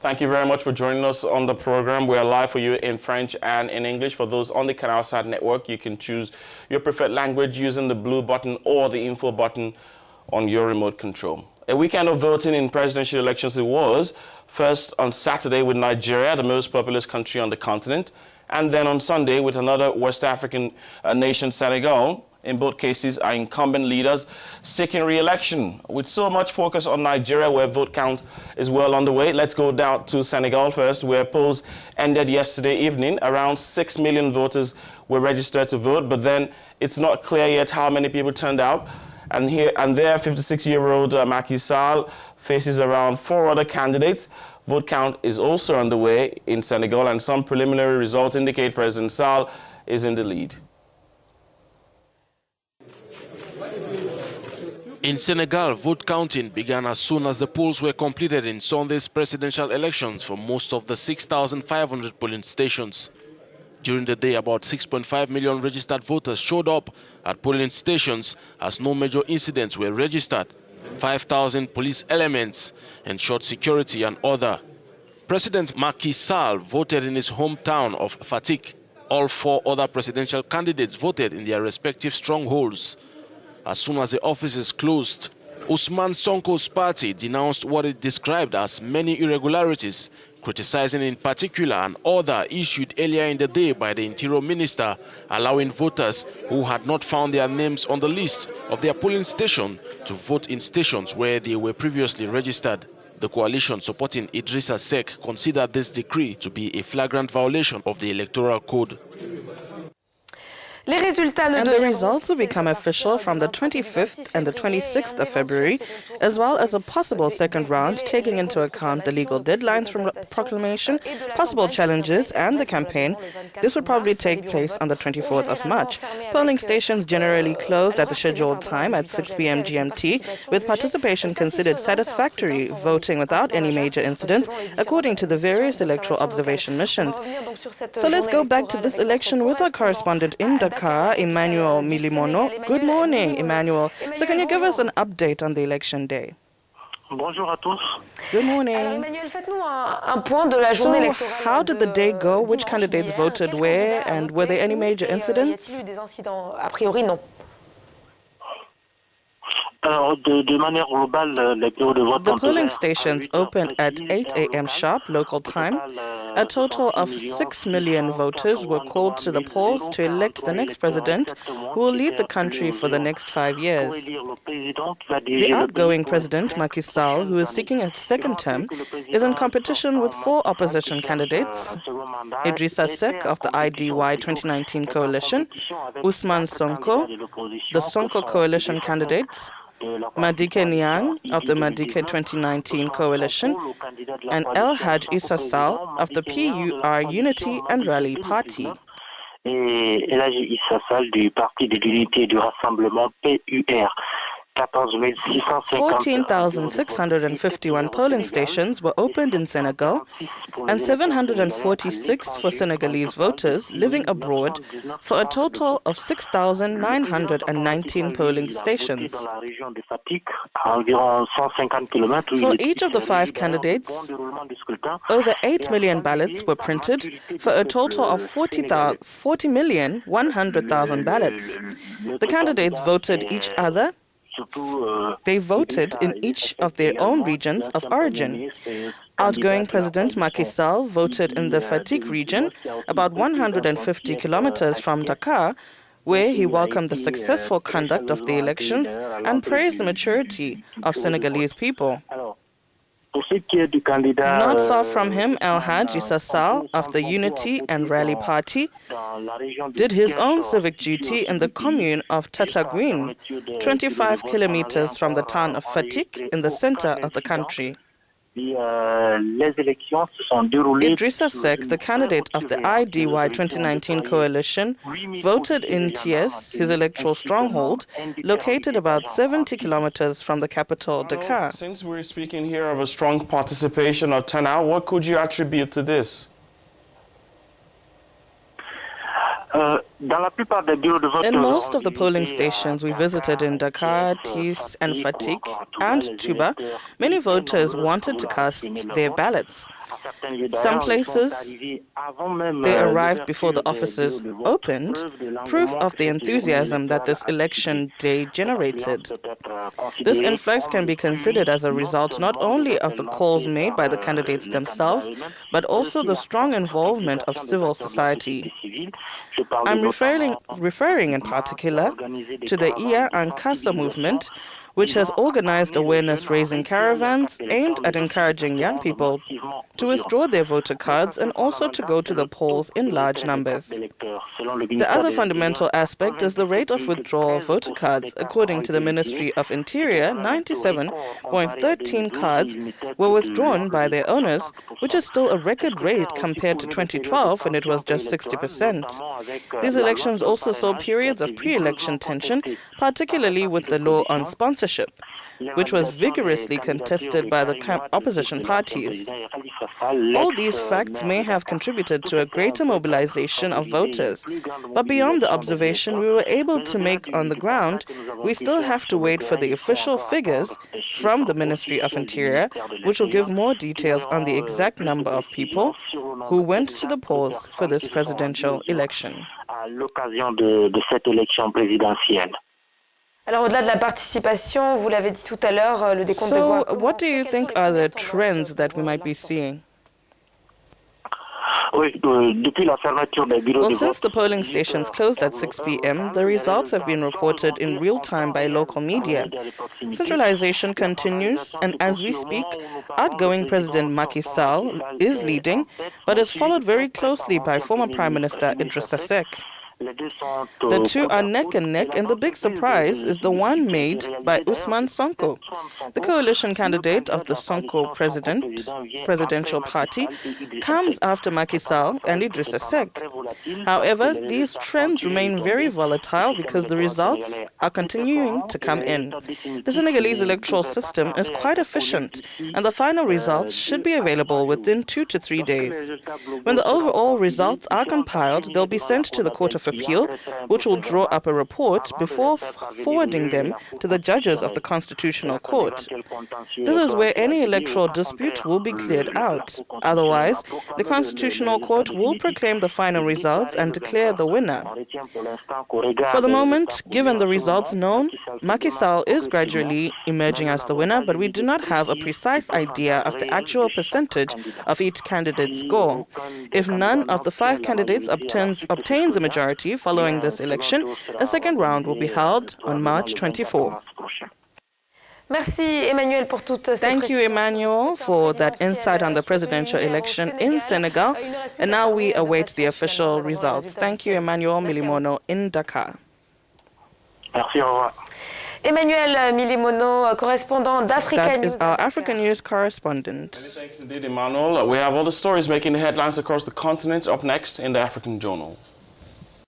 Thank you very much for joining us on the program. We are live for you in French and in English. For those on the CanalSat network, you can choose your preferred language using the blue button or the info button on your remote control. A weekend of voting in presidential elections it was. First on Saturday with Nigeria, the most populous country on the continent, and then on Sunday with another West African nation, Senegal. In both cases are incumbent leaders seeking re-election. With so much focus on Nigeria, where vote count is well underway, let's go down to Senegal first, where polls ended yesterday evening. Around 6 million voters were registered to vote, but then it's not clear yet how many people turned out. And there, 56-year-old Macky Sall faces around 4 other candidates. Vote count is also underway in Senegal, and some preliminary results indicate President Sall is in the lead. In Senegal, vote counting began as soon as the polls were completed in Sunday's presidential elections for most of the 6,500 polling stations. During the day, about 6.5 million registered voters showed up at polling stations as no major incidents were registered. 5,000 police elements ensured security and order. President Macky Sall voted in his hometown of Fatick. All 4 other presidential candidates voted in their respective strongholds. As soon as the offices closed, Ousmane Sonko's party denounced what it described as many irregularities, criticizing in particular an order issued earlier in the day by the Interior Minister, allowing voters who had not found their names on the list of their polling station to vote in stations where they were previously registered. The coalition supporting Idrissa Seck considered this decree to be a flagrant violation of the Electoral Code. And the results will become official from the 25th and the 26th of February, as well as a possible second round, taking into account the legal deadlines from proclamation, possible challenges, and the campaign. This would probably take place on the 24th of March. Polling stations generally closed at the scheduled time at 6 p.m. GMT, with participation considered satisfactory, voting without any major incidents, according to the various electoral observation missions. So let's go back to this election with our correspondent in Dakar, Emmanuel Milimono. Good morning, Emmanuel. So can you give us an update on the election day? Bonjour à tous. Good morning. So how did the day go? Which candidates voted where? And were there any major incidents? The polling stations opened at 8 a.m. sharp local time. A total of 6 million voters were called to the polls to elect the next president who will lead the country for the next 5 years. The outgoing president, Macky Sall, who is seeking a second term, is in competition with 4 opposition candidates: Idrissa Seck of the IDY 2019 coalition, Ousmane Sonko, the Sonko coalition candidates, Madické Niang of the Madické 2019 coalition, and El Hadj Issa Sall of the PUR Unity and Rally Party. 14,651 polling stations were opened in Senegal, and 746 for Senegalese voters living abroad, for a total of 6,919 polling stations. For each of the 5 candidates, over 8 million ballots were printed, for a total of 40,100,000 ballots. The candidates voted each other. They voted in each of their own regions of origin. Outgoing President Macky Sall voted in the Fatick region, about 150 kilometers from Dakar, where he welcomed the successful conduct of the elections and praised the maturity of Senegalese people. Not far from him, El Hadj Issa Sall of the Unity and Rally Party did his own civic duty in the commune of Tataguine, 25 kilometers from the town of Fatick in the center of the country. Idrissa Seck, the candidate of the IDY 2019 coalition, voted in Thiès, his electoral stronghold, located about 70 kilometers from the capital, Dakar. Since we're speaking here of a strong participation or turnout, what could you attribute to this? In most of the polling stations we visited in Dakar, Tis, and Fatik, and Tuba, many voters wanted to cast their ballots. Some places, they arrived before the offices opened, proof of the enthusiasm that this election day generated. This influx can be considered as a result not only of the calls made by the candidates themselves, but also the strong involvement of civil society. I'm referring in particular to the Iya and Kasa movement, which has organized awareness-raising caravans aimed at encouraging young people to withdraw their voter cards and also to go to the polls in large numbers. The other fundamental aspect is the rate of withdrawal of voter cards. According to the Ministry of Interior, 97.13 cards were withdrawn by their owners, which is still a record rate compared to 2012 when it was just 60%. These elections also saw periods of pre-election tension, particularly with the law on sponsorship, which was vigorously contested by the opposition parties. All these facts may have contributed to a greater mobilization of voters, but beyond the observation we were able to make on the ground, we still have to wait for the official figures from the Ministry of Interior, which will give more details on the exact number of people who went to the polls for this presidential election. Alors au-delà de la participation, vous l'avez dit tout à l'heure, le décompte de voix. So, what do you think are the trends that we might be seeing? Well, since the polling stations closed at 6 p.m., the results have been reported in real time by local media. Centralization continues, and as we speak, outgoing President Macky Sall is leading, but is followed very closely by former Prime Minister Idrissa Seck. The two are neck and neck, and the big surprise is the one made by Ousmane Sonko. The coalition candidate of the Sonko presidential party comes after Macky Sall and Idrissa Seck. However, these trends remain very volatile because the results are continuing to come in. The Senegalese electoral system is quite efficient, and the final results should be available within 2 to 3 days. When the overall results are compiled, they'll be sent to the Court of Appeal, which will draw up a report before forwarding them to the judges of the Constitutional Court. This is where any electoral dispute will be cleared out. Otherwise, the Constitutional Court will proclaim the final results and declare the winner. For the moment, given the results known, Macky Sall is gradually emerging as the winner, but we do not have a precise idea of the actual percentage of each candidate's score. If none of the 5 candidates obtains a majority following this election, a second round will be held on March 24. Merci Emmanuel pour toutes ces Thank you, Emmanuel, for that insight on the presidential election in Senegal. And now we await the official results. Thank you, Emmanuel Milimono in Dakar. Merci, au revoir. Emmanuel Milimono, correspondant d'Africanews. That is our Africanews correspondent. Many thanks indeed, Emmanuel. We have all the stories making the headlines across the continent up next in the African Journal.